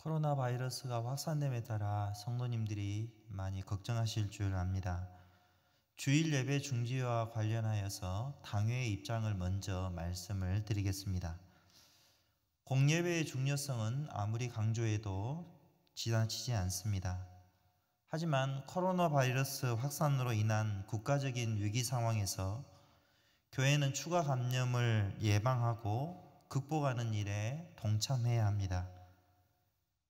코로나 바이러스가 확산됨에 따라 성도님들이 많이 걱정하실 줄 압니다. 주일 예배 중지와 관련하여서 당회의 입장을 먼저 말씀을 드리겠습니다. 공예배의 중요성은 아무리 강조해도 지나치지 않습니다. 하지만 코로나 바이러스 확산으로 인한 국가적인 위기 상황에서 교회는 추가 감염을 예방하고 극복하는 일에 동참해야 합니다.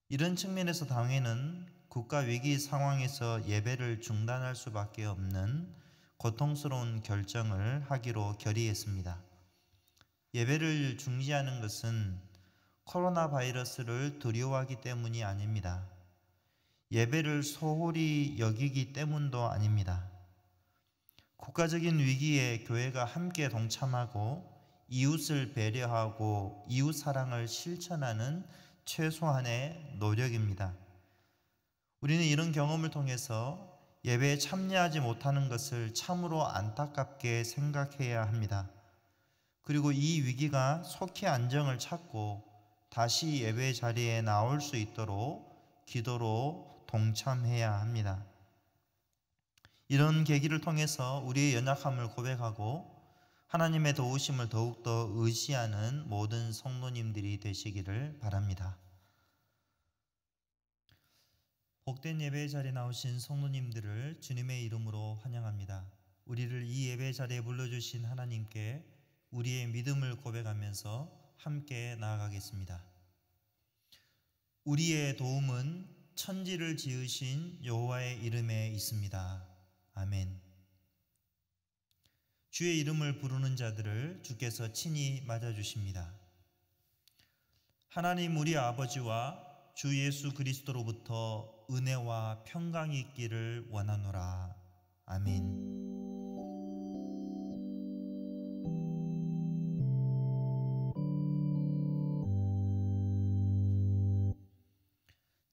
이런 측면에서 당회는 국가 위기 상황에서 예배를 중단할 수밖에 없는 고통스러운 결정을 하기로 결의했습니다. 예배를 중지하는 것은 코로나 바이러스를 두려워하기 때문이 아닙니다. 예배를 소홀히 여기기 때문도 아닙니다. 국가적인 위기에 교회가 함께 동참하고 이웃을 배려하고 이웃 사랑을 실천하는 최소한의 노력입니다. 우리는 이런 경험을 통해서 예배에 참여하지 못하는 것을 참으로 안타깝게 생각해야 합니다. 그리고 이 위기가 속히 안정을 찾고 다시 예배 자리에 나올 수 있도록 기도로 동참해야 합니다. 이런 계기를 통해서 우리의 연약함을 고백하고 하나님의 도우심을 더욱더 의지하는 모든 성도님들이 되시기를 바랍니다. 복된 예배 자리에 나오신 성도님들을 주님의 이름으로 환영합니다. 우리를 이 예배 자리에 불러주신 하나님께 우리의 믿음을 고백하면서 함께 나아가겠습니다. 우리의 도움은 천지를 지으신 여호와의 이름에 있습니다. 아멘. 주의 이름을 부르는 자들을 주께서 친히 맞아주십니다. 하나님 우리 아버지와 주 예수 그리스도로부터 은혜와 평강이 있기를 원하노라. 아멘.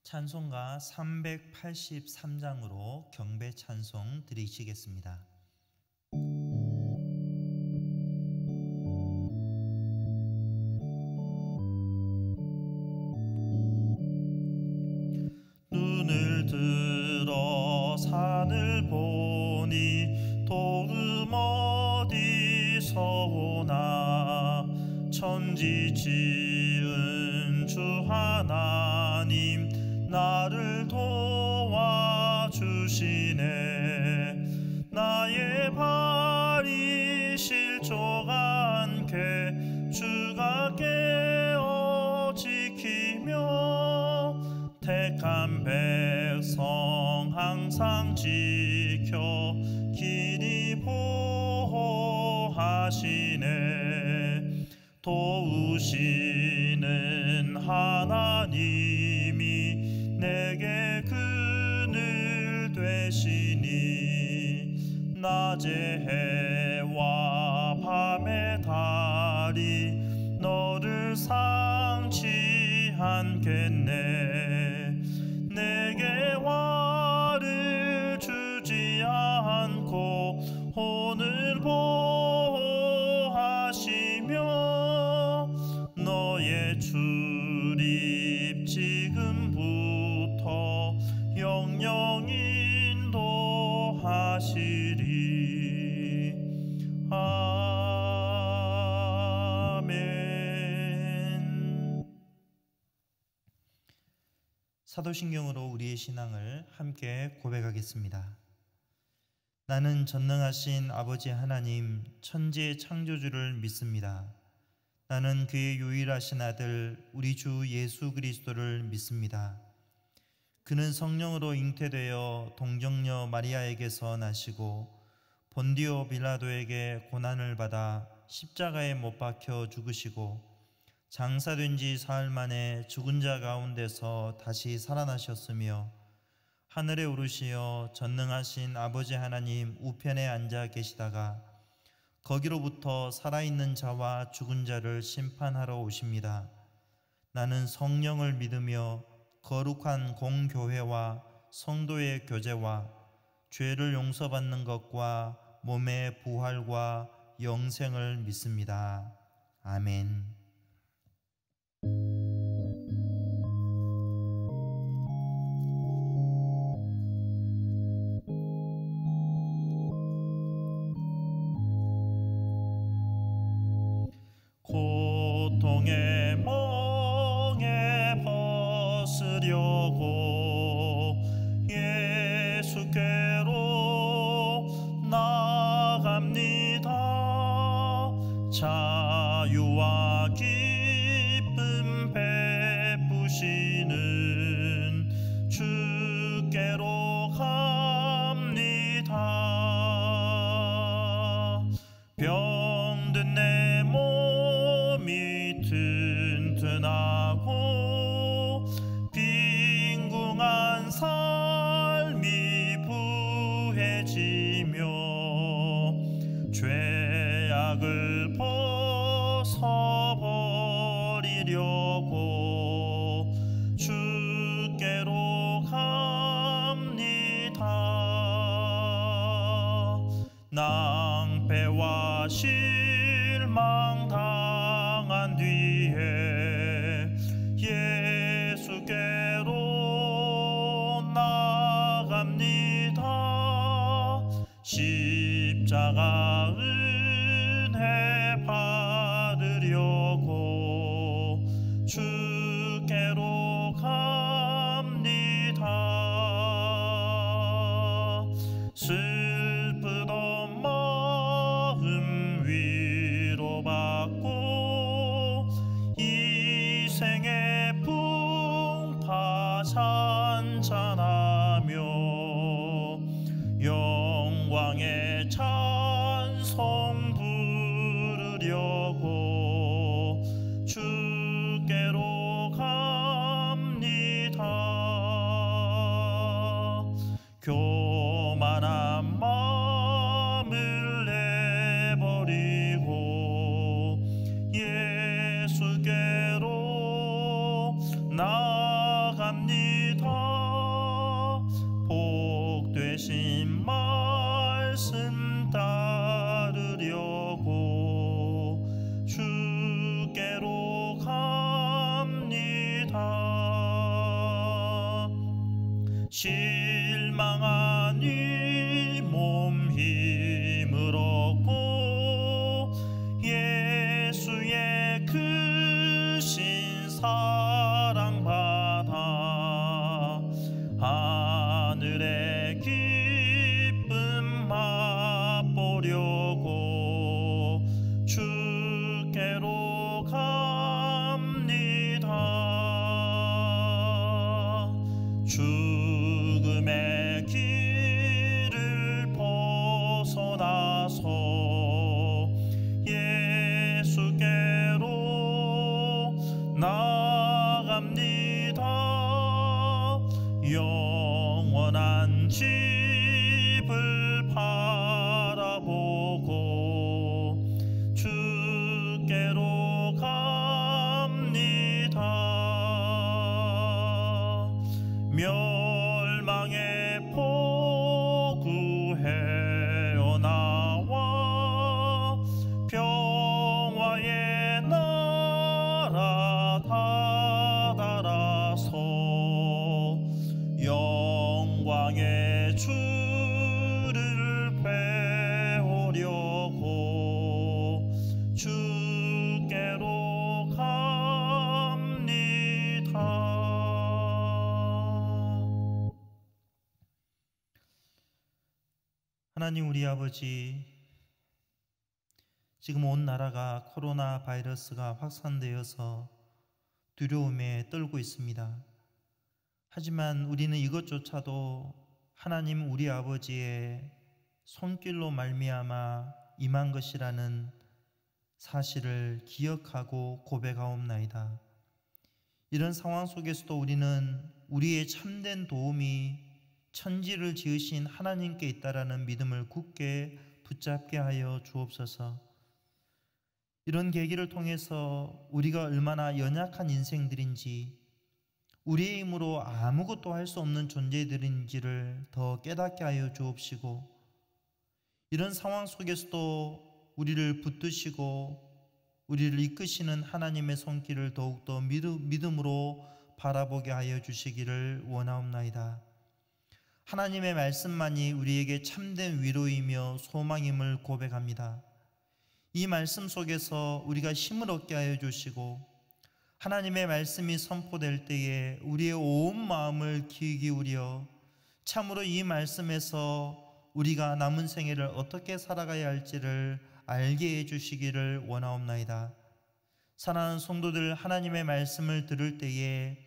찬송가 383장으로 경배 찬송 드리시겠습니다. 눈을 들어 산을 보니 도움 어디서 오나 천지 지은 주 하나님 나를 도와주시네. 나의 발이 실족 않게 주가 깨어 지키며 택한 백성 항상 지켜 길이 보호하시네. 도우시는 하나님이 내게 그늘 되시니 낮에 해와 밤에 달이 너를 상치 않겠네. 내게 화를 주지 않고 오늘 보호하시며 너의 출입 지금부터 영영 인도하시리. 아멘. 사도신경으로 우리의 신앙을 함께 고백하겠습니다. 나는 전능하신 아버지 하나님 천지의 창조주를 믿습니다. 나는 그의 유일하신 아들 우리 주 예수 그리스도를 믿습니다. 그는 성령으로 잉태되어 동정녀 마리아에게서 나시고 본디오 빌라도에게 고난을 받아 십자가에 못 박혀 죽으시고 장사된 지 사흘 만에 죽은 자 가운데서 다시 살아나셨으며 하늘에 오르시어 전능하신 아버지 하나님 우편에 앉아 계시다가 거기로부터 살아있는 자와 죽은 자를 심판하러 오십니다. 나는 성령을 믿으며 거룩한 공교회와 성도의 교제와 죄를 용서받는 것과 몸의 부활과 영생을 믿습니다. 아멘. 자유와 기쁨 베푸시는 주께로 갑니다. 병든 내 몸이 튼튼하고 빈궁한 삶이 부해지며 죄악을 벗어버리려고 주께로 갑니다. 낭패와 실망 당한 뒤에 예수께로 나갑니다. 십자가 은혜 받으려고 주께로 갑니다. 슬프던 마음 위로받고 이 생의 풍파 찬찬하며 영광의 찬송 부르려고 주께로 갑니다. 교만한 마음을 내버리고 예수께로 나갑니다. 복되신 말씀 따르려고 주께로 갑니다. 실망한 이 몸 힘을 얻고 예수의 크신 사랑 받아 하늘의 기쁨 맛보려고 주께로 갑니다. 죽음의 길을 벗어나서 예수께로 나갑니다. 영원한 집을 바라보고 주께로 갑니다. 멸망의 포구 헤어나와 평화의 나라 다다라서 영광의 주를 배우려고 주께로 갑니다. 하나님 우리 아버지, 지금 온 나라가 코로나 바이러스가 확산되어서 두려움에 떨고 있습니다. 하지만 우리는 이것조차도 하나님 우리 아버지의 손길로 말미암아 임한 것이라는 사실을 기억하고 고백하옵나이다. 이런 상황 속에서도 우리는 우리의 참된 도움이 천지를 지으신 하나님께 있다라는 믿음을 굳게 붙잡게 하여 주옵소서. 이런 계기를 통해서 우리가 얼마나 연약한 인생들인지, 우리의 힘으로 아무것도 할 수 없는 존재들인지를 더 깨닫게 하여 주옵시고, 이런 상황 속에서도 우리를 붙드시고 우리를 이끄시는 하나님의 손길을 더욱더 믿음으로 바라보게 하여 주시기를 원하옵나이다. 하나님의 말씀만이 우리에게 참된 위로이며 소망임을 고백합니다. 이 말씀 속에서 우리가 힘을 얻게 하여 주시고, 하나님의 말씀이 선포될 때에 우리의 온 마음을 귀 기울여 참으로 이 말씀에서 우리가 남은 생애를 어떻게 살아가야 할지를 알게 해주시기를 원하옵나이다. 사랑하는 성도들, 하나님의 말씀을 들을 때에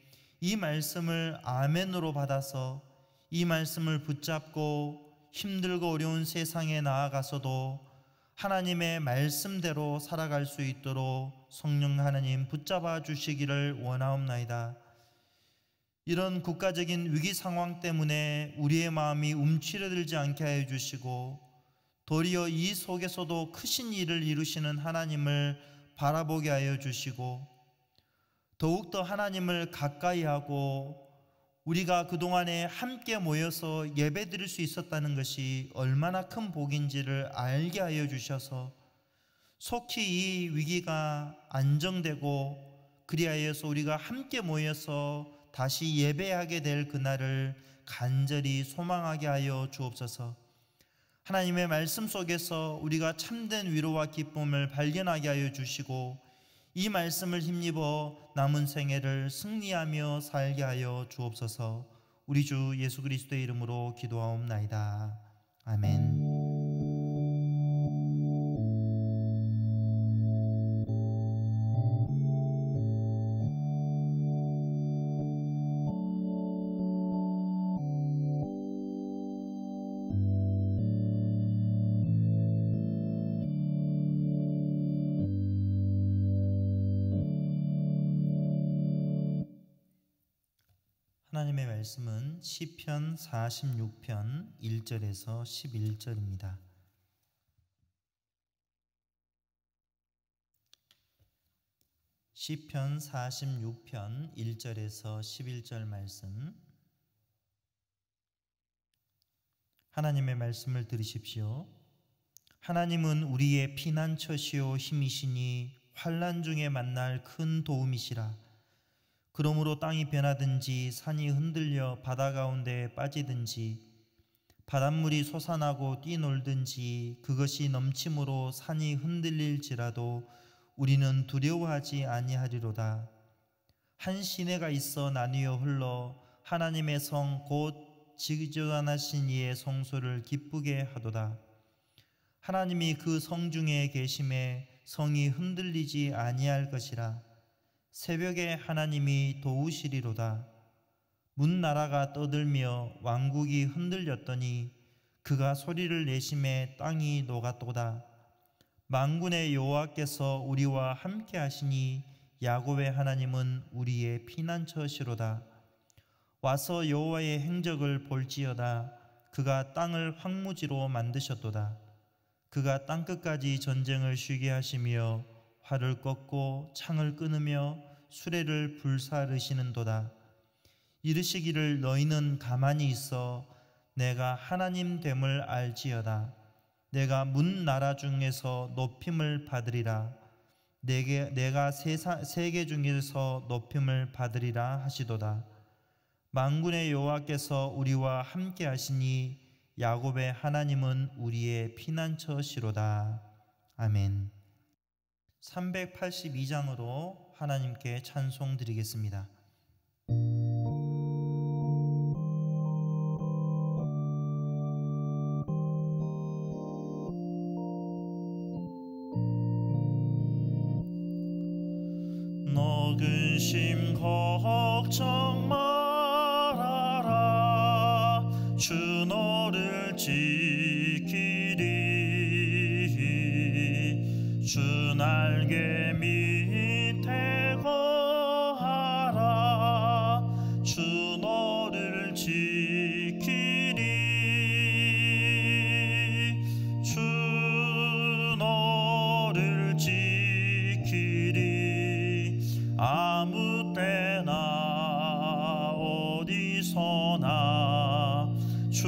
이 말씀을 아멘으로 받아서 이 말씀을 붙잡고 힘들고 어려운 세상에 나아가서도 하나님의 말씀대로 살아갈 수 있도록 성령 하나님 붙잡아 주시기를 원하옵나이다. 이런 국가적인 위기 상황 때문에 우리의 마음이 움츠러들지 않게 하여 주시고 도리어 이 속에서도 크신 일을 이루시는 하나님을 바라보게 하여 주시고 더욱더 하나님을 가까이 하고 우리가 그동안에 함께 모여서 예배드릴 수 있었다는 것이 얼마나 큰 복인지를 알게 하여 주셔서 속히 이 위기가 안정되고 그리하여서 우리가 함께 모여서 다시 예배하게 될 그날을 간절히 소망하게 하여 주옵소서. 하나님의 말씀 속에서 우리가 참된 위로와 기쁨을 발견하게 하여 주시고 이 말씀을 힘입어 남은 생애를 승리하며 살게 하여 주옵소서. 우리 주 예수 그리스도의 이름으로 기도하옵나이다. 아멘. 하나님의 말씀은 시편 46편 1절에서 11절입니다. 시편 46편 1절에서 11절 말씀, 하나님의 말씀을 들으십시오. 하나님은 우리의 피난처시요 힘이시니 환난 중에 만날 큰 도움이시라. 그러므로 땅이 변하든지 산이 흔들려 바다 가운데 빠지든지 바닷물이 솟아나고 뛰놀든지 그것이 넘침으로 산이 흔들릴지라도 우리는 두려워하지 아니하리로다. 한 시내가 있어 나뉘어 흘러 하나님의 성 곧 지존하신 이의 성소를 기쁘게 하도다. 하나님이 그 성 중에 계심에 성이 흔들리지 아니할 것이라. 새벽에 하나님이 도우시리로다. 문나라가 떠들며 왕국이 흔들렸더니 그가 소리를 내심에 땅이 녹았도다. 만군의 여호와께서 우리와 함께 하시니 야곱의 하나님은 우리의 피난처시로다. 와서 여호와의 행적을 볼지어다. 그가 땅을 황무지로 만드셨도다. 그가 땅끝까지 전쟁을 쉬게 하시며 활을 꺾고 창을 끊으며 수레를 불사르시는도다. 이르시기를 너희는 가만히 있어 내가 하나님 됨을 알지어다. 내가 문나라 중에서 높임을 받으리라. 내가 세계 중에서 높임을 받으리라 하시도다. 만군의 여호와께서 우리와 함께 하시니 야곱의 하나님은 우리의 피난처시로다. 아멘. 382장으로 하나님께 찬송 드리겠습니다. 너 근심 걱정 말아라. 주 너를 지키리. 주 날개 밑에 거하라. 주 너를 지키리. 주 너를 지키리. 아무 때나 어디서나 주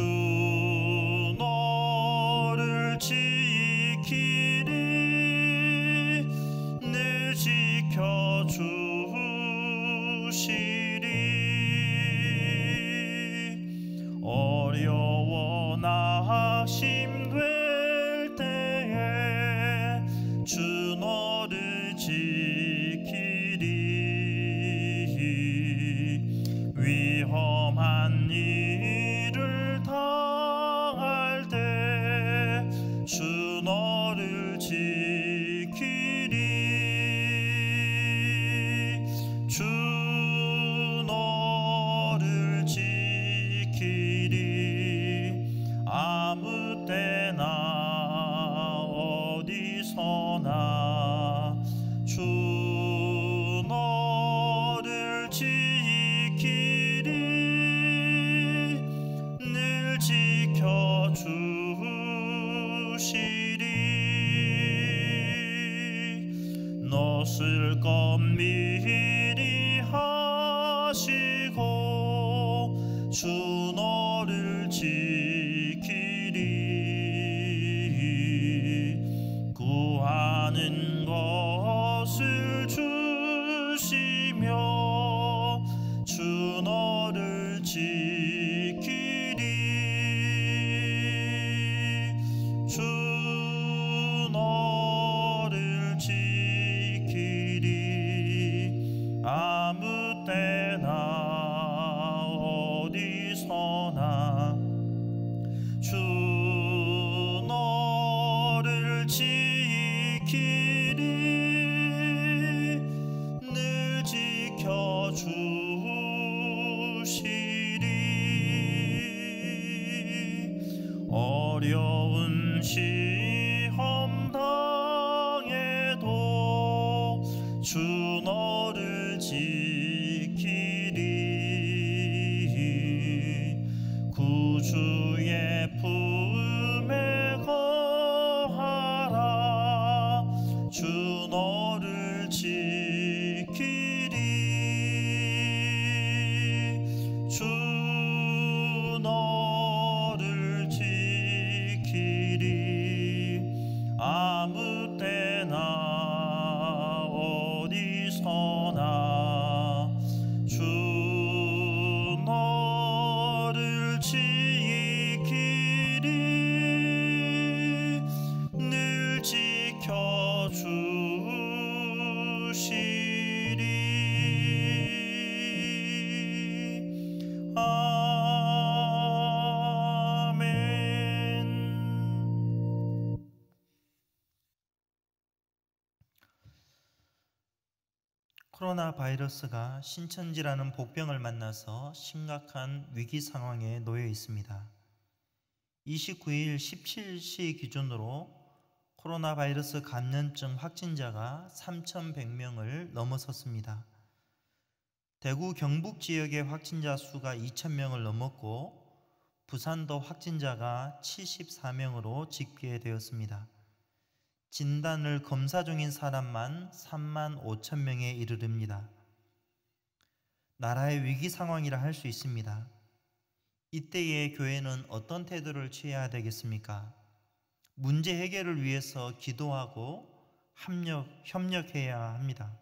너를 지키리. 늘 지켜주시리. 어려워 낙심될 때에 주 너를 지키리. 위험한 일을 당할 때 주 너를 지키리. 것을 검미리 하시고 주 너를 지키리. 구하는 것을 주시며 주 너를 지키리. 주 너를 지키리. 아무 때나 어디서나 주 너를 지키리. 늘 지켜주시리. 어려운 시험 당해도 주 너를 지키리. 구주의 품에 거하라. 주 너를 지키리. 주 너를 지키리. 아무 때나 어디서나 주 너를 지키리. 늘 지켜주시리. 아멘. 코로나 바이러스가 신천지라는 복병을 만나서 심각한 위기 상황에 놓여 있습니다. 29일 17시 기준으로 코로나 바이러스 감염증 확진자가 3,100명을 넘어섰습니다. 대구 경북 지역의 확진자 수가 2,000명을 넘었고 부산도 확진자가 74명으로 집계되었습니다. 진단을 검사 중인 사람만 3만 5천 명에 이르릅니다. 나라의 위기 상황이라 할 수 있습니다. 이때에 교회는 어떤 태도를 취해야 되겠습니까? 문제 해결을 위해서 기도하고 협력해야 합니다.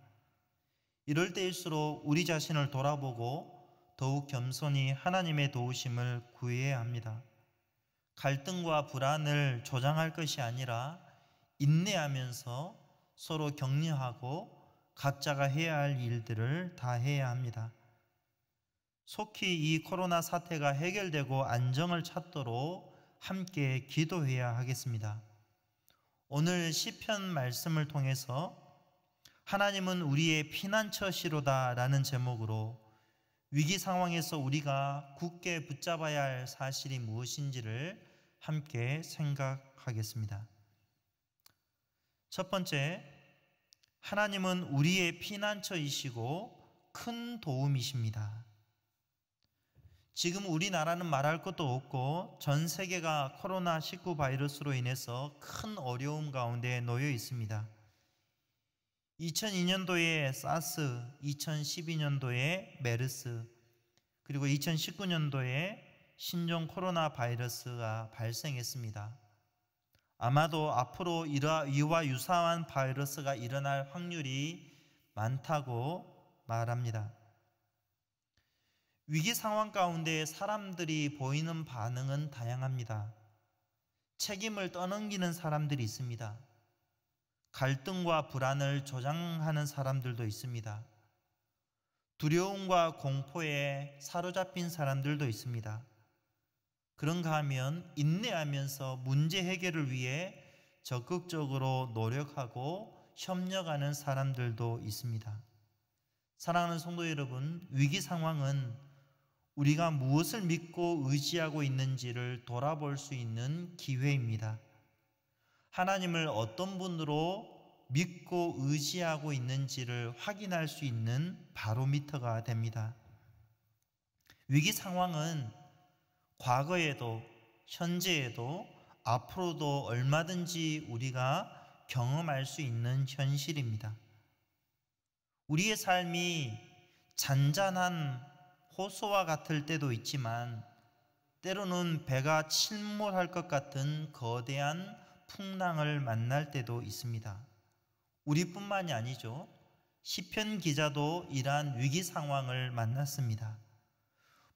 이럴 때일수록 우리 자신을 돌아보고 더욱 겸손히 하나님의 도우심을 구해야 합니다. 갈등과 불안을 조장할 것이 아니라 인내하면서 서로 격려하고 각자가 해야 할 일들을 다 해야 합니다. 속히 이 코로나 사태가 해결되고 안정을 찾도록 함께 기도해야 하겠습니다. 오늘 시편 말씀을 통해서 하나님은 우리의 피난처시로다 라는 제목으로 위기 상황에서 우리가 굳게 붙잡아야 할 사실이 무엇인지를 함께 생각하겠습니다. 첫 번째, 하나님은 우리의 피난처이시고 큰 도움이십니다. 지금 우리나라는 말할 것도 없고 전 세계가 코로나19 바이러스로 인해서 큰 어려움 가운데 놓여 있습니다. 2002년도에 사스, 2012년도에 메르스, 그리고 2019년도에 신종 코로나 바이러스가 발생했습니다. 아마도 앞으로 이와 유사한 바이러스가 일어날 확률이 많다고 말합니다. 위기 상황 가운데 사람들이 보이는 반응은 다양합니다. 책임을 떠넘기는 사람들이 있습니다. 갈등과 불안을 조장하는 사람들도 있습니다. 두려움과 공포에 사로잡힌 사람들도 있습니다. 그런가 하면 인내하면서 문제 해결을 위해 적극적으로 노력하고 협력하는 사람들도 있습니다. 사랑하는 성도 여러분, 위기 상황은 우리가 무엇을 믿고 의지하고 있는지를 돌아볼 수 있는 기회입니다. 하나님을 어떤 분으로 믿고 의지하고 있는지를 확인할 수 있는 바로미터가 됩니다. 위기 상황은 과거에도 현재에도 앞으로도 얼마든지 우리가 경험할 수 있는 현실입니다. 우리의 삶이 잔잔한 호수와 같을 때도 있지만 때로는 배가 침몰할 것 같은 거대한 풍랑을 만날 때도 있습니다. 우리뿐만이 아니죠. 시편 기자도 이러한 위기 상황을 만났습니다.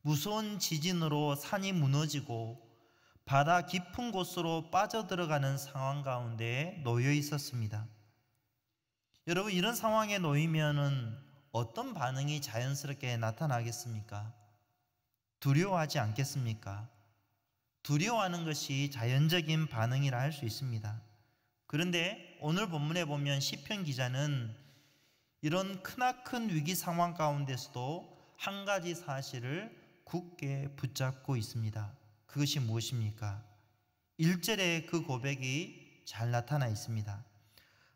무서운 지진으로 산이 무너지고 바다 깊은 곳으로 빠져들어가는 상황 가운데 놓여 있었습니다. 여러분, 이런 상황에 놓이면은 어떤 반응이 자연스럽게 나타나겠습니까? 두려워하지 않겠습니까? 두려워하는 것이 자연적인 반응이라 할 수 있습니다. 그런데 오늘 본문에 보면 시편 기자는 이런 크나큰 위기 상황 가운데서도 한 가지 사실을 굳게 붙잡고 있습니다. 그것이 무엇입니까? 1절에 그 고백이 잘 나타나 있습니다.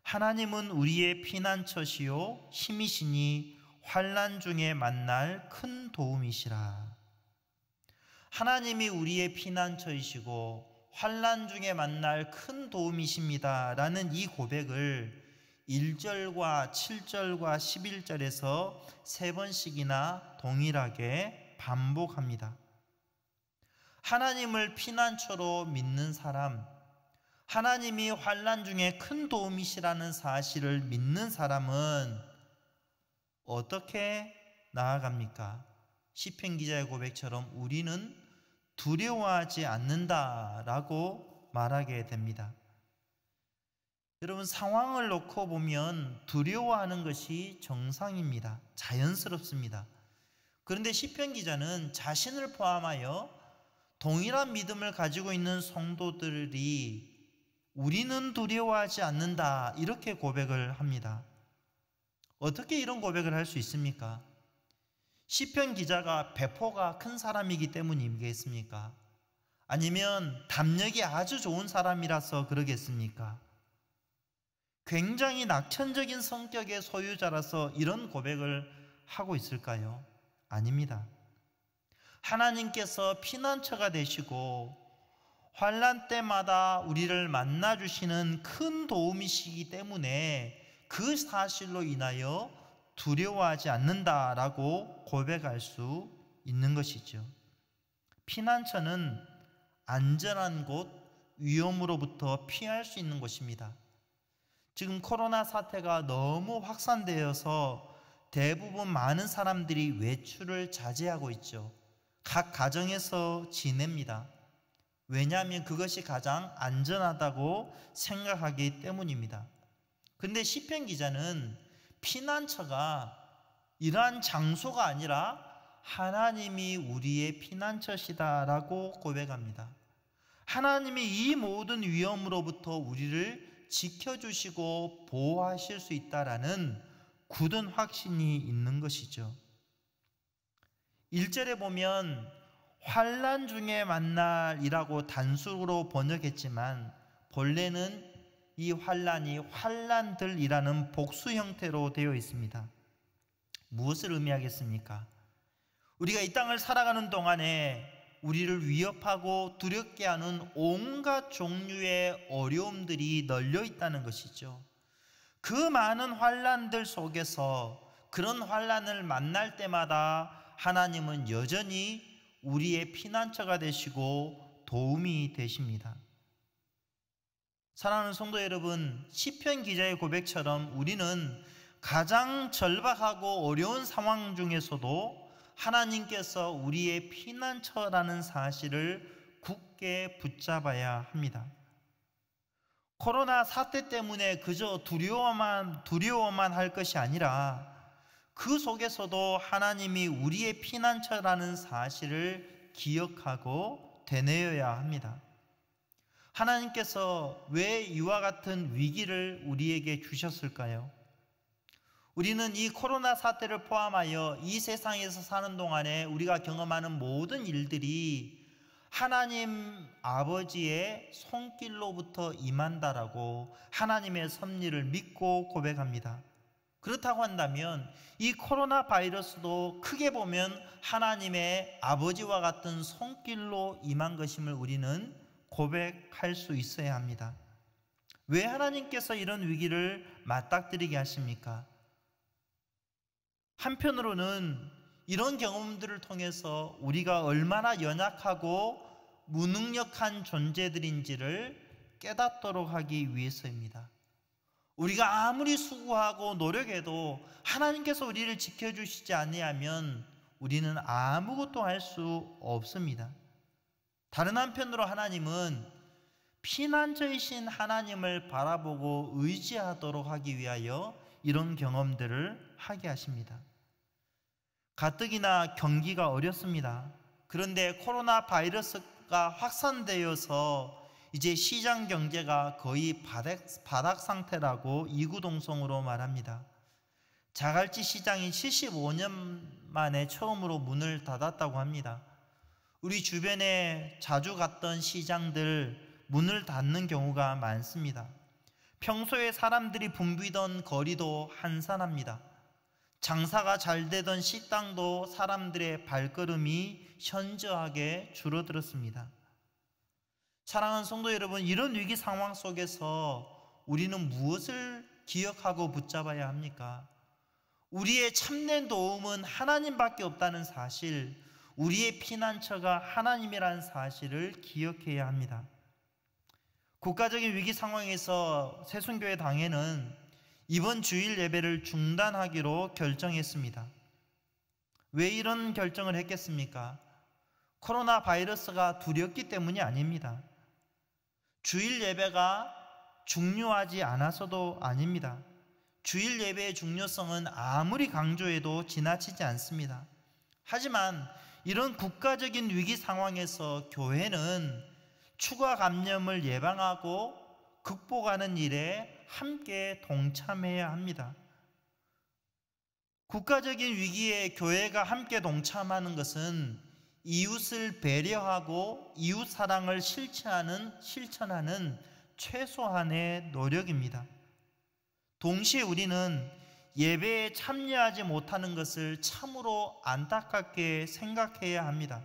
하나님은 우리의 피난처시요 힘이시니 환난 중에 만날 큰 도움이시라. 하나님이 우리의 피난처이시고 환난 중에 만날 큰 도움이십니다 라는 이 고백을 1절과 7절과 11절에서 3번씩이나 동일하게 반복합니다. 하나님을 피난처로 믿는 사람, 하나님이 환난 중에 큰 도움이시라는 사실을 믿는 사람은 어떻게 나아갑니까? 시편 기자의 고백처럼 우리는 두려워하지 않는다라고 말하게 됩니다. 여러분, 상황을 놓고 보면 두려워하는 것이 정상입니다. 자연스럽습니다. 그런데 시편 기자는 자신을 포함하여 동일한 믿음을 가지고 있는 성도들이 우리는 두려워하지 않는다 이렇게 고백을 합니다. 어떻게 이런 고백을 할 수 있습니까? 시편 기자가 배포가 큰 사람이기 때문이겠습니까? 아니면 담력이 아주 좋은 사람이라서 그러겠습니까? 굉장히 낙천적인 성격의 소유자라서 이런 고백을 하고 있을까요? 아닙니다. 하나님께서 피난처가 되시고 환난 때마다 우리를 만나주시는 큰 도움이시기 때문에 그 사실로 인하여 두려워하지 않는다라고 고백할 수 있는 것이죠. 피난처는 안전한 곳, 위험으로부터 피할 수 있는 곳입니다. 지금 코로나 사태가 너무 확산되어서 대부분 많은 사람들이 외출을 자제하고 있죠. 각 가정에서 지냅니다. 왜냐하면 그것이 가장 안전하다고 생각하기 때문입니다. 그런데 시편 기자는 피난처가 이러한 장소가 아니라 하나님이 우리의 피난처시다라고 고백합니다. 하나님이 이 모든 위험으로부터 우리를 지켜주시고 보호하실 수 있다라는 굳은 확신이 있는 것이죠. 1절에 보면 환난 중에 만날이라고 단수로 번역했지만 본래는 이 환난이 환난들이라는 복수 형태로 되어 있습니다. 무엇을 의미하겠습니까? 우리가 이 땅을 살아가는 동안에 우리를 위협하고 두렵게 하는 온갖 종류의 어려움들이 널려 있다는 것이죠. 그 많은 환난들 속에서 그런 환난을 만날 때마다 하나님은 여전히 우리의 피난처가 되시고 도움이 되십니다. 사랑하는 성도 여러분, 시편 기자의 고백처럼 우리는 가장 절박하고 어려운 상황 중에서도 하나님께서 우리의 피난처라는 사실을 굳게 붙잡아야 합니다. 코로나 사태 때문에 그저 두려워만 할 것이 아니라 그 속에서도 하나님이 우리의 피난처라는 사실을 기억하고 되뇌어야 합니다. 하나님께서 왜 이와 같은 위기를 우리에게 주셨을까요? 우리는 이 코로나 사태를 포함하여 이 세상에서 사는 동안에 우리가 경험하는 모든 일들이 하나님 아버지의 손길로부터 임한다라고 하나님의 섭리를 믿고 고백합니다. 그렇다고 한다면 이 코로나 바이러스도 크게 보면 하나님의 아버지와 같은 손길로 임한 것임을 우리는 고백할 수 있어야 합니다. 왜 하나님께서 이런 위기를 맞닥뜨리게 하십니까? 한편으로는 이런 경험들을 통해서 우리가 얼마나 연약하고 무능력한 존재들인지를 깨닫도록 하기 위해서입니다. 우리가 아무리 수고하고 노력해도 하나님께서 우리를 지켜주시지 아니하면 우리는 아무것도 할 수 없습니다. 다른 한편으로 하나님은 피난처이신 하나님을 바라보고 의지하도록 하기 위하여 이런 경험들을 하게 하십니다. 가뜩이나 경기가 어렵습니다. 그런데 코로나 바이러스가 확산되어서 이제 시장 경제가 거의 바닥 상태라고 이구동성으로 말합니다. 자갈치 시장이 75년 만에 처음으로 문을 닫았다고 합니다. 우리 주변에 자주 갔던 시장들 문을 닫는 경우가 많습니다. 평소에 사람들이 붐비던 거리도 한산합니다. 장사가 잘 되던 식당도 사람들의 발걸음이 현저하게 줄어들었습니다. 사랑하는 성도 여러분, 이런 위기 상황 속에서 우리는 무엇을 기억하고 붙잡아야 합니까? 우리의 참된 도움은 하나님밖에 없다는 사실, 우리의 피난처가 하나님이라는 사실을 기억해야 합니다. 국가적인 위기 상황에서 새순교회 당회는 이번 주일 예배를 중단하기로 결정했습니다. 왜 이런 결정을 했겠습니까? 코로나 바이러스가 두렵기 때문이 아닙니다. 주일 예배가 중요하지 않아서도 아닙니다. 주일 예배의 중요성은 아무리 강조해도 지나치지 않습니다. 하지만 이런 국가적인 위기 상황에서 교회는 추가 감염을 예방하고 극복하는 일에 함께 동참해야 합니다. 국가적인 위기에 교회가 함께 동참하는 것은 이웃을 배려하고 이웃 사랑을 실천하는 최소한의 노력입니다. 동시에 우리는 예배에 참여하지 못하는 것을 참으로 안타깝게 생각해야 합니다.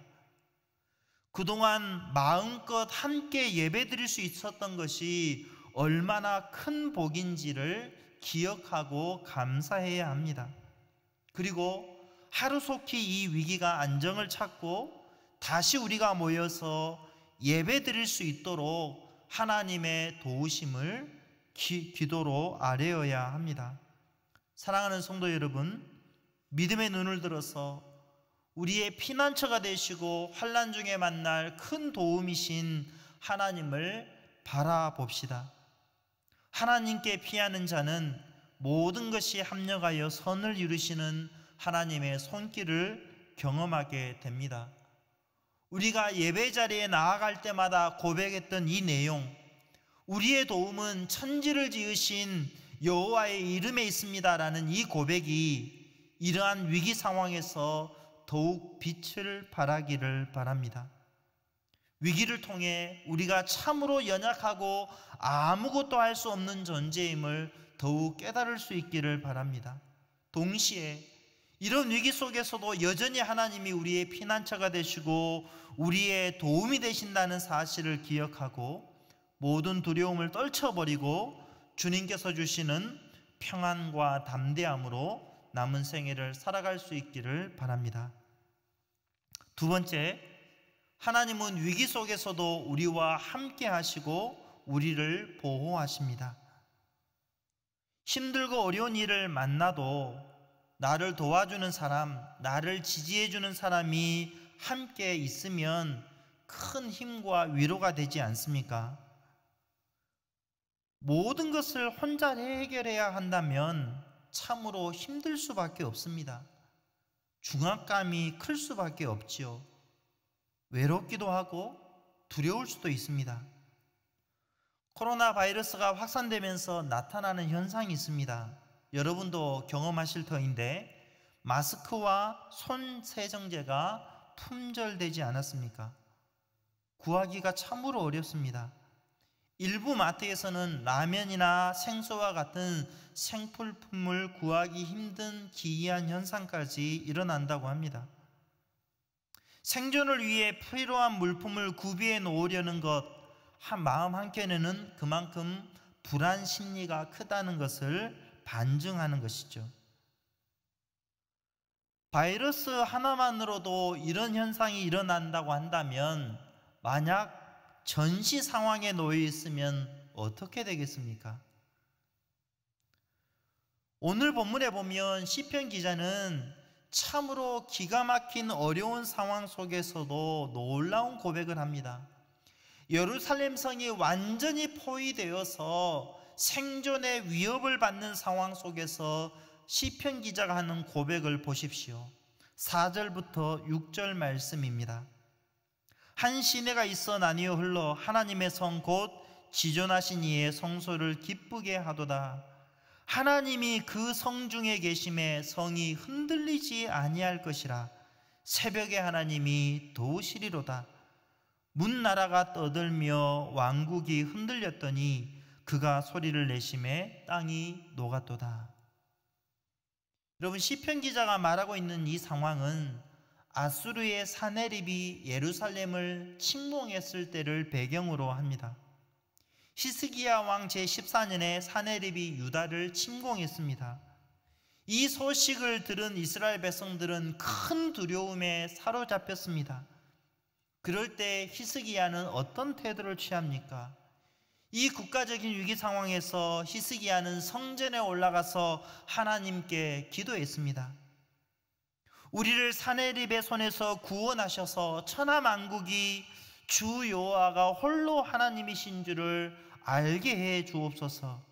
그동안 마음껏 함께 예배드릴 수 있었던 것이 얼마나 큰 복인지를 기억하고 감사해야 합니다. 그리고 하루속히 이 위기가 안정을 찾고 다시 우리가 모여서 예배드릴 수 있도록 하나님의 도우심을 기도로 아뢰어야 합니다. 사랑하는 성도 여러분, 믿음의 눈을 들어서 우리의 피난처가 되시고 환난 중에 만날 큰 도움이신 하나님을 바라봅시다. 하나님께 피하는 자는 모든 것이 합력하여 선을 이루시는 하나님의 손길을 경험하게 됩니다. 우리가 예배 자리에 나아갈 때마다 고백했던 이 내용, 우리의 도움은 천지를 지으신 여호와의 이름에 있습니다라는 이 고백이 이러한 위기 상황에서 더욱 빛을 발하기를 바랍니다. 위기를 통해 우리가 참으로 연약하고 아무것도 할 수 없는 존재임을 더욱 깨달을 수 있기를 바랍니다. 동시에 이런 위기 속에서도 여전히 하나님이 우리의 피난처가 되시고 우리의 도움이 되신다는 사실을 기억하고 모든 두려움을 떨쳐버리고 주님께서 주시는 평안과 담대함으로 남은 생애를 살아갈 수 있기를 바랍니다. 두 번째, 하나님은 위기 속에서도 우리와 함께 하시고 우리를 보호하십니다. 힘들고 어려운 일을 만나도 나를 도와주는 사람, 나를 지지해주는 사람이 함께 있으면 큰 힘과 위로가 되지 않습니까? 모든 것을 혼자 해결해야 한다면 참으로 힘들 수밖에 없습니다. 중압감이 클 수밖에 없지요. 외롭기도 하고 두려울 수도 있습니다. 코로나 바이러스가 확산되면서 나타나는 현상이 있습니다. 여러분도 경험하실 터인데 마스크와 손 세정제가 품절되지 않았습니까? 구하기가 참으로 어렵습니다. 일부 마트에서는 라면이나 생수와 같은 생필품을 구하기 힘든 기이한 현상까지 일어난다고 합니다. 생존을 위해 필요한 물품을 구비해 놓으려는 것, 마음 한켠에는 그만큼 불안 심리가 크다는 것을 반증하는 것이죠. 바이러스 하나만으로도 이런 현상이 일어난다고 한다면 만약 전시 상황에 놓여 있으면 어떻게 되겠습니까? 오늘 본문에 보면 시편 기자는 참으로 기가 막힌 어려운 상황 속에서도 놀라운 고백을 합니다. 예루살렘 성이 완전히 포위되어서 생존의 위협을 받는 상황 속에서 시편 기자가 하는 고백을 보십시오. 4절부터 6절 말씀입니다. 한 시내가 있어 나뉘어 흘러 하나님의 성 곧 지존하신 이의 성소를 기쁘게 하도다. 하나님이 그 성 중에 계심에 성이 흔들리지 아니할 것이라. 새벽에 하나님이 도우시리로다. 문나라가 떠들며 왕국이 흔들렸더니 그가 소리를 내심에 땅이 녹았도다. 여러분, 시편 기자가 말하고 있는 이 상황은 아수르의 사네립이 예루살렘을 침공했을 때를 배경으로 합니다. 히스기야 왕 제14년에 사네립이 유다를 침공했습니다. 이 소식을 들은 이스라엘 백성들은 큰 두려움에 사로잡혔습니다. 그럴 때 히스기야는 어떤 태도를 취합니까? 이 국가적인 위기 상황에서 히스기야는 성전에 올라가서 하나님께 기도했습니다. 우리를 사네립의 손에서 구원하셔서 천하만국이 주 여호와가 홀로 하나님이신 줄을 알게 해 주옵소서.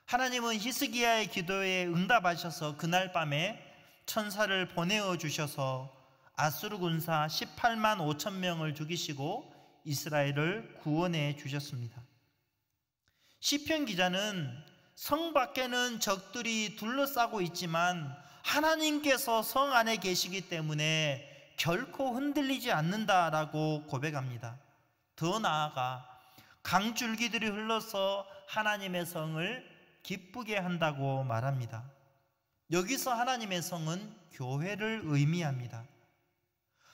하나님은 히스기야의 기도에 응답하셔서 그날 밤에 천사를 보내어 주셔서 아수르 군사 18만 5천 명을 죽이시고 이스라엘을 구원해 주셨습니다. 시편 기자는 성 밖에는 적들이 둘러싸고 있지만 하나님께서 성 안에 계시기 때문에 결코 흔들리지 않는다라고 고백합니다. 더 나아가 강줄기들이 흘러서 하나님의 성을 기쁘게 한다고 말합니다. 여기서 하나님의 성은 교회를 의미합니다.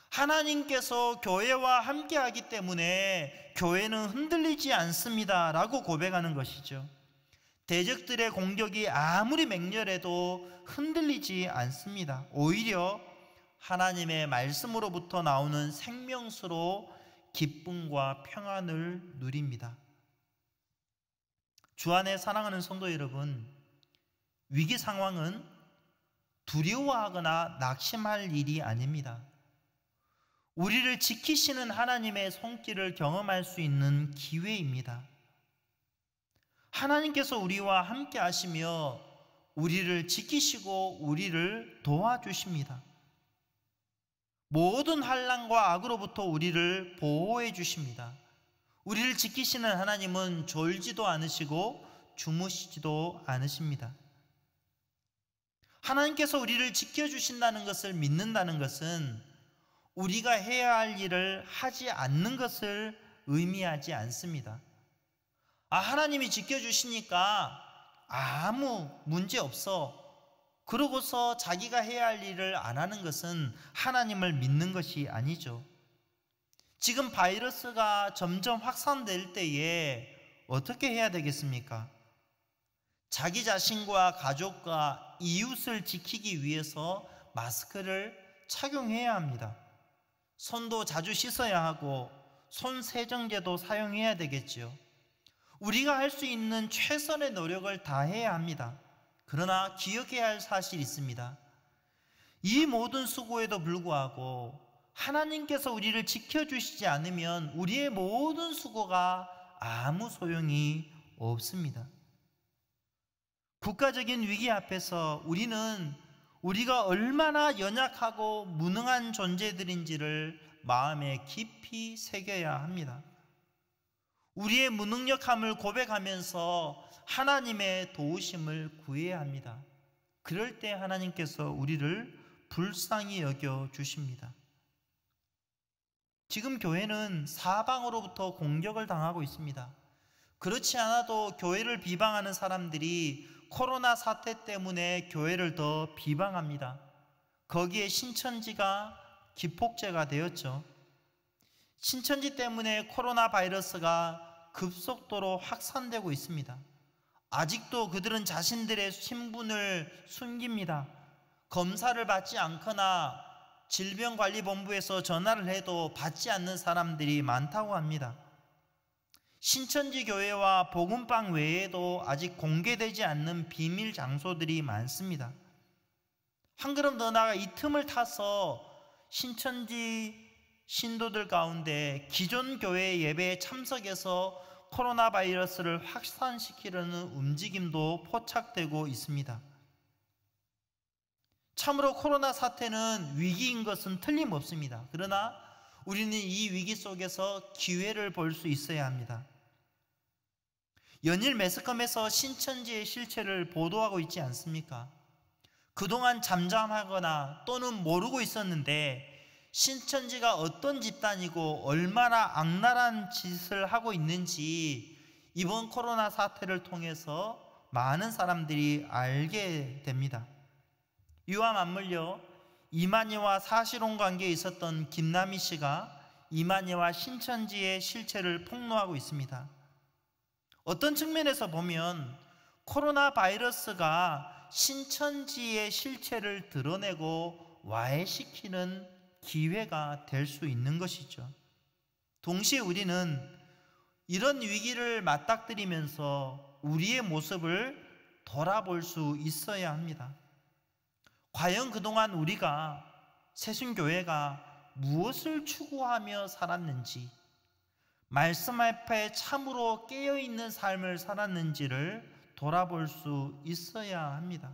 하나님께서 교회와 함께하기 때문에 교회는 흔들리지 않습니다 라고 고백하는 것이죠. 대적들의 공격이 아무리 맹렬해도 흔들리지 않습니다. 오히려 하나님의 말씀으로부터 나오는 생명수로 기쁨과 평안을 누립니다. 주 안에 사랑하는 성도 여러분, 위기 상황은 두려워하거나 낙심할 일이 아닙니다. 우리를 지키시는 하나님의 손길을 경험할 수 있는 기회입니다. 하나님께서 우리와 함께 하시며 우리를 지키시고 우리를 도와주십니다. 모든 환난과 악으로부터 우리를 보호해 주십니다. 우리를 지키시는 하나님은 졸지도 않으시고 주무시지도 않으십니다. 하나님께서 우리를 지켜주신다는 것을 믿는다는 것은 우리가 해야 할 일을 하지 않는 것을 의미하지 않습니다. 하나님이 지켜주시니까 아무 문제 없어, 그러고서 자기가 해야 할 일을 안 하는 것은 하나님을 믿는 것이 아니죠. 지금 바이러스가 점점 확산될 때에 어떻게 해야 되겠습니까? 자기 자신과 가족과 이웃을 지키기 위해서 마스크를 착용해야 합니다. 손도 자주 씻어야 하고 손 세정제도 사용해야 되겠지요. 우리가 할 수 있는 최선의 노력을 다해야 합니다. 그러나 기억해야 할 사실이 있습니다. 이 모든 수고에도 불구하고 하나님께서 우리를 지켜주시지 않으면 우리의 모든 수고가 아무 소용이 없습니다. 국가적인 위기 앞에서 우리는 우리가 얼마나 연약하고 무능한 존재들인지를 마음에 깊이 새겨야 합니다. 우리의 무능력함을 고백하면서 하나님의 도우심을 구해야 합니다. 그럴 때 하나님께서 우리를 불쌍히 여겨 주십니다. 지금 교회는 사방으로부터 공격을 당하고 있습니다. 그렇지 않아도 교회를 비방하는 사람들이 코로나 사태 때문에 교회를 더 비방합니다. 거기에 신천지가 기폭제가 되었죠. 신천지 때문에 코로나 바이러스가 급속도로 확산되고 있습니다. 아직도 그들은 자신들의 신분을 숨깁니다. 검사를 받지 않거나 질병관리본부에서 전화를 해도 받지 않는 사람들이 많다고 합니다. 신천지 교회와 복음방 외에도 아직 공개되지 않는 비밀 장소들이 많습니다. 한 걸음 더 나아가 이 틈을 타서 신천지 신도들 가운데 기존 교회 예배에 참석해서 코로나 바이러스를 확산시키려는 움직임도 포착되고 있습니다. 참으로 코로나 사태는 위기인 것은 틀림없습니다. 그러나 우리는 이 위기 속에서 기회를 볼 수 있어야 합니다. 연일 매스컴에서 신천지의 실체를 보도하고 있지 않습니까? 그동안 잠잠하거나 또는 모르고 있었는데 신천지가 어떤 집단이고 얼마나 악랄한 짓을 하고 있는지 이번 코로나 사태를 통해서 많은 사람들이 알게 됩니다. 이와 맞물려 이만희와 사실혼 관계에 있었던 김남희 씨가 이만희와 신천지의 실체를 폭로하고 있습니다. 어떤 측면에서 보면 코로나 바이러스가 신천지의 실체를 드러내고 와해시키는 기회가 될 수 있는 것이죠. 동시에 우리는 이런 위기를 맞닥뜨리면서 우리의 모습을 돌아볼 수 있어야 합니다. 과연 그동안 우리가 새순교회가 무엇을 추구하며 살았는지, 말씀 앞에 참으로 깨어있는 삶을 살았는지를 돌아볼 수 있어야 합니다.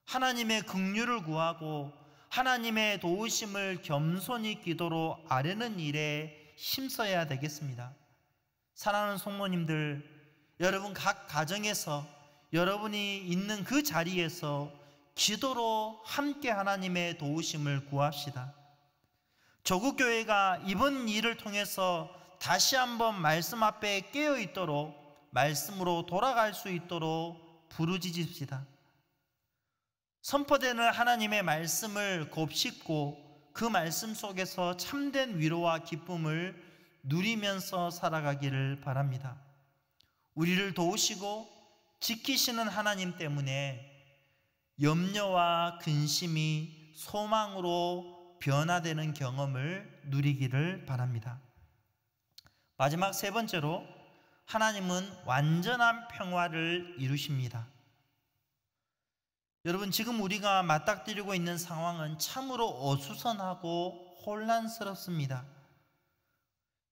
하나님의 긍휼을 구하고 하나님의 도우심을 겸손히 기도로 아뢰는 일에 힘써야 되겠습니다. 사랑하는 성모님들, 여러분 각 가정에서 여러분이 있는 그 자리에서 기도로 함께 하나님의 도우심을 구합시다. 조국교회가 이번 일을 통해서 다시 한번 말씀 앞에 깨어 있도록, 말씀으로 돌아갈 수 있도록 부르짖읍시다. 선포되는 하나님의 말씀을 곱씹고 그 말씀 속에서 참된 위로와 기쁨을 누리면서 살아가기를 바랍니다. 우리를 도우시고 지키시는 하나님 때문에 염려와 근심이 소망으로 변화되는 경험을 누리기를 바랍니다. 마지막 세 번째로, 하나님은 완전한 평화를 이루십니다. 여러분, 지금 우리가 맞닥뜨리고 있는 상황은 참으로 어수선하고 혼란스럽습니다.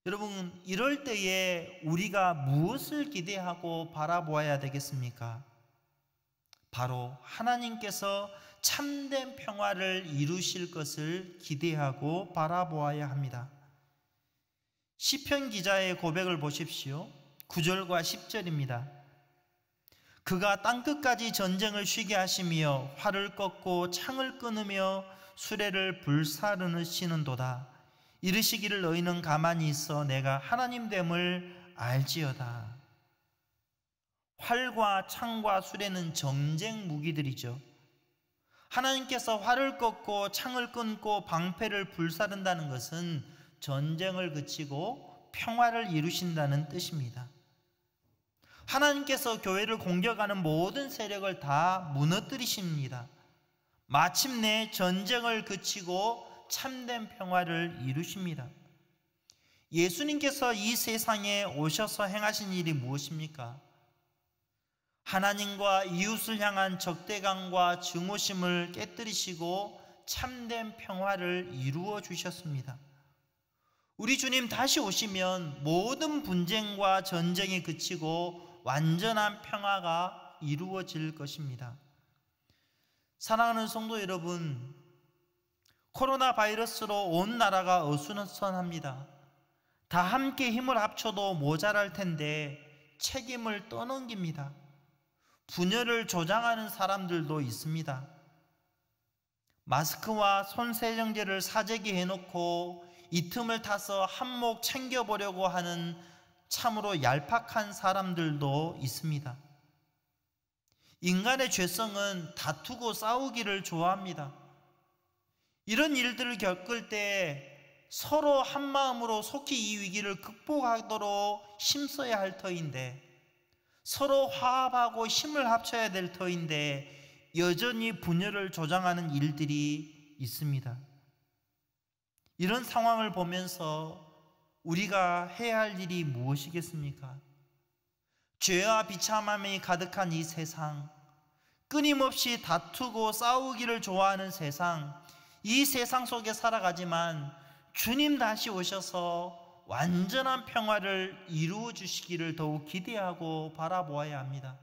여러분, 이럴 때에 우리가 무엇을 기대하고 바라보아야 되겠습니까? 바로 하나님께서 참된 평화를 이루실 것을 기대하고 바라보아야 합니다. 시편 기자의 고백을 보십시오. 9절과 10절입니다. 그가 땅끝까지 전쟁을 쉬게 하시며 활을 꺾고 창을 끊으며 수레를 불사르시는도다. 이르시기를 너희는 가만히 있어 내가 하나님됨을 알지어다. 활과 창과 수레는 전쟁 무기들이죠. 하나님께서 활을 꺾고 창을 끊고 방패를 불사른다는 것은 전쟁을 그치고 평화를 이루신다는 뜻입니다. 하나님께서 교회를 공격하는 모든 세력을 다 무너뜨리십니다. 마침내 전쟁을 그치고 참된 평화를 이루십니다. 예수님께서 이 세상에 오셔서 행하신 일이 무엇입니까? 하나님과 이웃을 향한 적대감과 증오심을 깨뜨리시고 참된 평화를 이루어 주셨습니다. 우리 주님 다시 오시면 모든 분쟁과 전쟁이 그치고 완전한 평화가 이루어질 것입니다. 사랑하는 성도 여러분, 코로나 바이러스로 온 나라가 어수선합니다. 다 함께 힘을 합쳐도 모자랄 텐데 책임을 떠넘깁니다. 분열을 조장하는 사람들도 있습니다. 마스크와 손세정제를 사재기 해놓고 이 틈을 타서 한몫 챙겨보려고 하는 참으로 얄팍한 사람들도 있습니다. 인간의 죄성은 다투고 싸우기를 좋아합니다. 이런 일들을 겪을 때 서로 한마음으로 속히 이 위기를 극복하도록 힘써야 할 터인데, 서로 화합하고 힘을 합쳐야 될 터인데, 여전히 분열을 조장하는 일들이 있습니다. 이런 상황을 보면서 우리가 해야 할 일이 무엇이겠습니까? 죄와 비참함이 가득한 이 세상, 끊임없이 다투고 싸우기를 좋아하는 세상, 이 세상 속에 살아가지만 주님 다시 오셔서 완전한 평화를 이루어 주시기를 더욱 기대하고 바라보아야 합니다.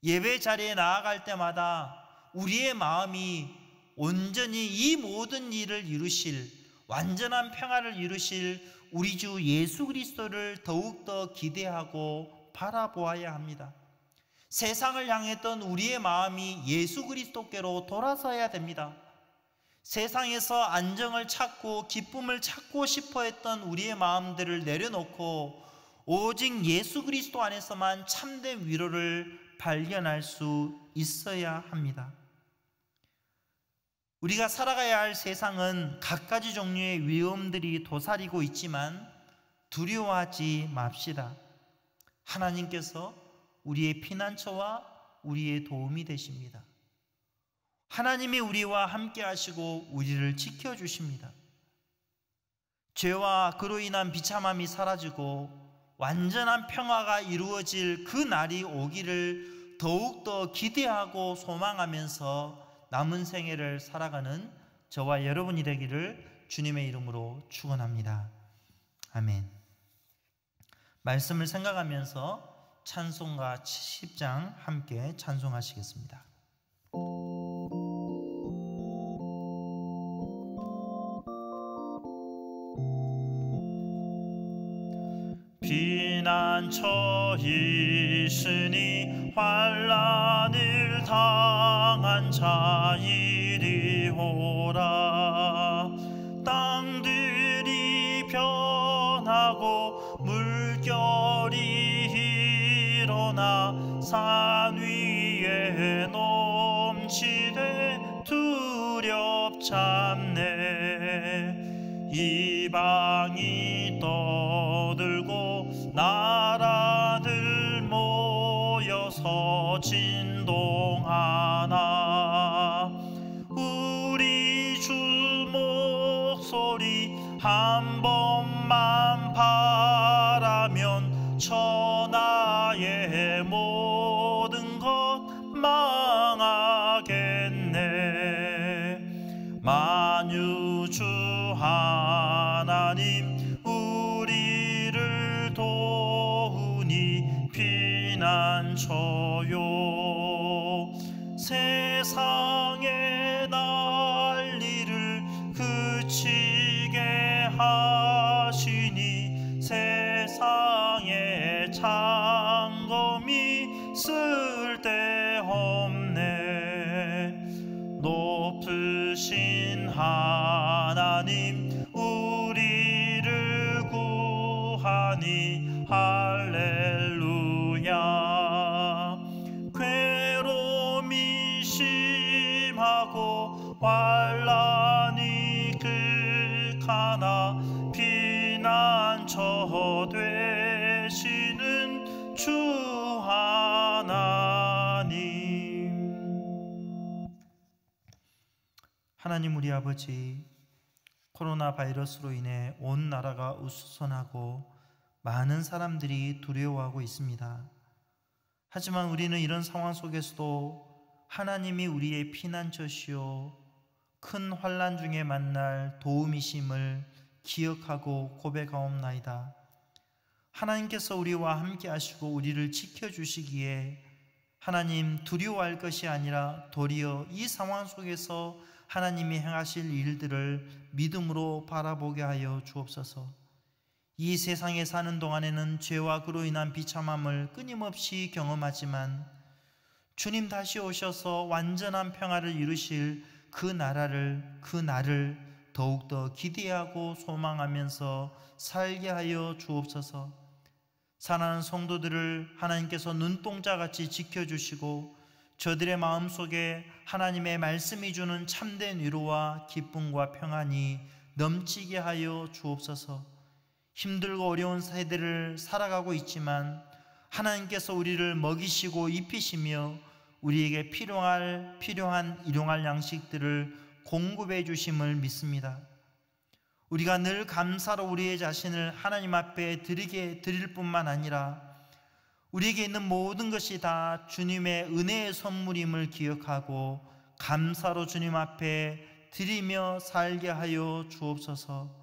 예배 자리에 나아갈 때마다 우리의 마음이 온전히 이 모든 일을 이루실, 완전한 평화를 이루실 우리 주 예수 그리스도를 더욱더 기대하고 바라보아야 합니다. 세상을 향했던 우리의 마음이 예수 그리스도께로 돌아서야 됩니다. 세상에서 안정을 찾고 기쁨을 찾고 싶어 했던 우리의 마음들을 내려놓고 오직 예수 그리스도 안에서만 참된 위로를 발견할 수 있어야 합니다. 우리가 살아가야 할 세상은 갖가지 종류의 위험들이 도사리고 있지만 두려워하지 맙시다. 하나님께서 우리의 피난처와 우리의 도움이 되십니다. 하나님이 우리와 함께 하시고 우리를 지켜주십니다. 죄와 그로 인한 비참함이 사라지고 완전한 평화가 이루어질 그 날이 오기를 더욱더 기대하고 소망하면서 남은 생애를 살아가는 저와 여러분이 되기를 주님의 이름으로 축원합니다. 아멘. 말씀을 생각하면서 찬송가 70장 함께 찬송하시겠습니다. 피난처 있으니 환난을 당한 자 이리 오라. 땅들이 변하고 물결이 일어나 산 위에 넘치되 두렵잡네. 이방이 떠들고 나라들 모여서 진동하나. 우리 주 목소리 한 번만 바라면 천하의 모든 것 망하겠네. 만유주 하나님 우리를 도우니 피난처요. 세상의 난리를 그치게 하시니 세상의 창검이 쓸데없네. 높으신 하나님 우리를 구하니 할렐루야. 괴로움이 심하고 환난이 극하나 피난처 되시는 주 하나님. 하나님 우리 아버지, 코로나 바이러스로 인해 온 나라가 우수선하고 많은 사람들이 두려워하고 있습니다. 하지만 우리는 이런 상황 속에서도 하나님이 우리의 피난처시요 큰 환난 중에 만날 도움이심을 기억하고 고백하옵나이다. 하나님께서 우리와 함께 하시고 우리를 지켜주시기에 하나님 두려워할 것이 아니라 도리어 이 상황 속에서 하나님이 행하실 일들을 믿음으로 바라보게 하여 주옵소서. 이 세상에 사는 동안에는 죄와 그로 인한 비참함을 끊임없이 경험하지만 주님 다시 오셔서 완전한 평화를 이루실 그 날을 더욱더 기대하고 소망하면서 살게 하여 주옵소서. 사랑하는 성도들을 하나님께서 눈동자같이 지켜주시고 저들의 마음속에 하나님의 말씀이 주는 참된 위로와 기쁨과 평안이 넘치게 하여 주옵소서. 힘들고 어려운 세대를 살아가고 있지만 하나님께서 우리를 먹이시고 입히시며 우리에게 필요한 일용할 양식들을 공급해 주심을 믿습니다. 우리가 늘 감사로 우리의 자신을 하나님 앞에 드릴 뿐만 아니라 우리에게 있는 모든 것이 다 주님의 은혜의 선물임을 기억하고 감사로 주님 앞에 드리며 살게 하여 주옵소서.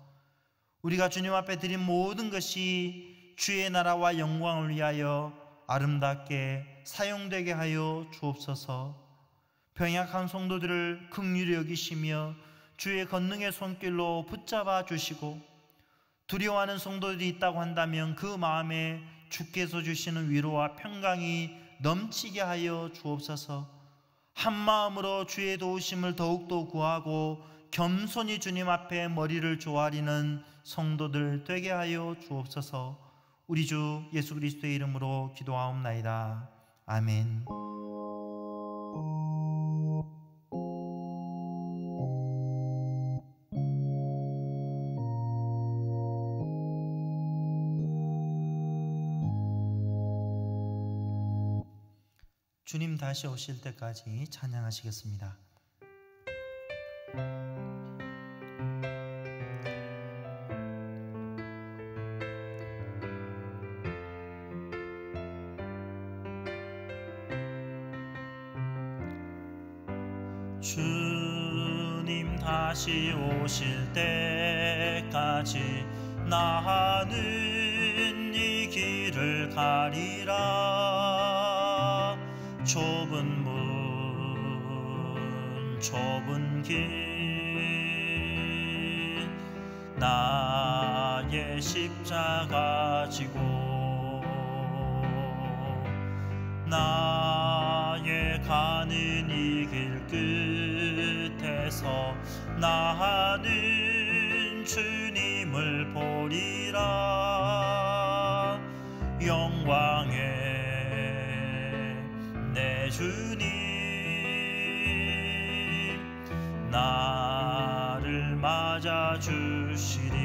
우리가 주님 앞에 드린 모든 것이 주의 나라와 영광을 위하여 아름답게 사용되게 하여 주옵소서. 병약한 성도들을 긍휼히 여기시며 주의 권능의 손길로 붙잡아 주시고, 두려워하는 성도들이 있다고 한다면 그 마음에 주께서 주시는 위로와 평강이 넘치게 하여 주옵소서. 한 마음으로 주의 도우심을 더욱더 구하고 겸손히 주님 앞에 머리를 조아리는 성도들 되게 하여 주옵소서. 우리 주 예수 그리스도의 이름으로 기도하옵나이다. 아멘. 주님 다시 오실 때까지 찬양하시겠습니다. 주님 다시 오실 때까지 나는 이 길을 가리라. 좁은 문 좁은 길 나의 십자가 지고 나의 가는 이 길 끝에서 나는 주님을 보리라. 영광의 내 주님 나를 맞아주시리.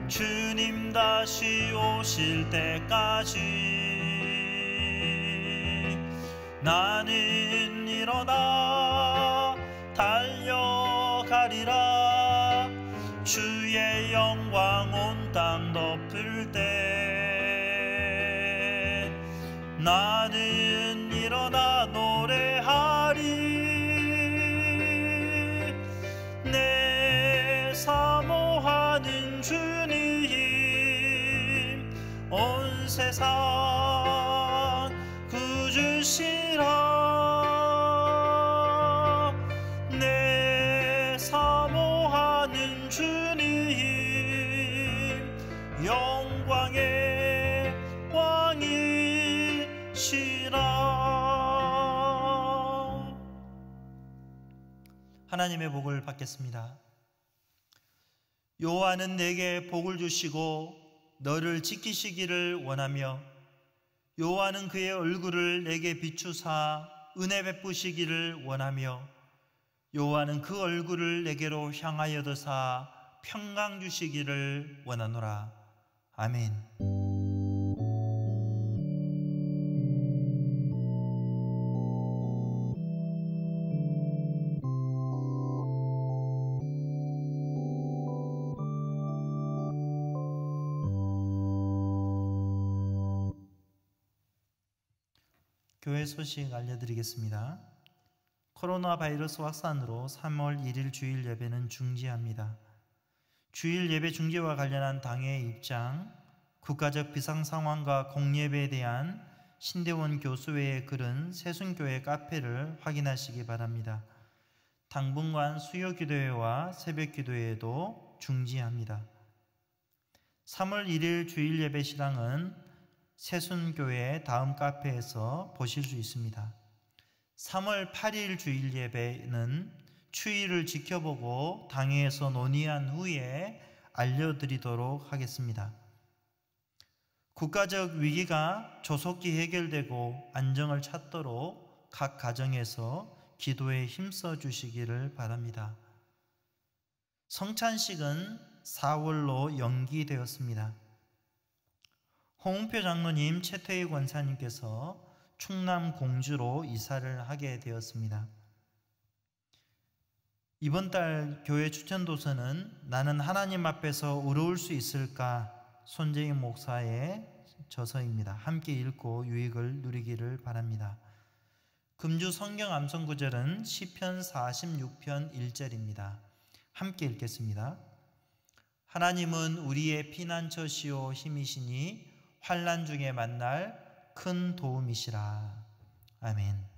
주님 다시 오실 때까지 나는 일어나 달려가리라. 주의 영광 온 땅 덮을 때 나는 일어나 노래하리. 내 사모하는 주님 온 세상 구주시라. 내 사모하는 주님 영광의 왕이시라. 하나님의 복을 받겠습니다. 여호와는 내게 복을 주시고 너를 지키시기를 원하며 여호와는 그의 얼굴을 내게 비추사 은혜 베푸시기를 원하며 여호와는 그 얼굴을 내게로 향하여 드사 평강 주시기를 원하노라. 아멘. 교회 소식 알려드리겠습니다. 코로나 바이러스 확산으로 3월 1일 주일 예배는 중지합니다. 주일 예배 중지와 관련한 당의 입장, 국가적 비상 상황과 공예배에 대한 신대원 교수회의 글은 새순교회 카페를 확인하시기 바랍니다. 당분간 수요 기도회와 새벽 기도회도 중지합니다. 3월 1일 주일 예배 시랑은 새순교회 다음 카페에서 보실 수 있습니다. 3월 8일 주일 예배는 추위를 지켜보고 당회에서 논의한 후에 알려드리도록 하겠습니다. 국가적 위기가 조속히 해결되고 안정을 찾도록 각 가정에서 기도에 힘써 주시기를 바랍니다. 성찬식은 4월로 연기되었습니다. 홍은표 장로님, 최태희 권사님께서 충남 공주로 이사를 하게 되었습니다. 이번 달 교회 추천 도서는 나는 하나님 앞에서 의로울 수 있을까? 손재희 목사의 저서입니다. 함께 읽고 유익을 누리기를 바랍니다. 금주 성경 암송 구절은 시편 46편 1절입니다. 함께 읽겠습니다. 하나님은 우리의 피난처시오 힘이시니 환난 중에 만날 큰 도움이시라. 아멘.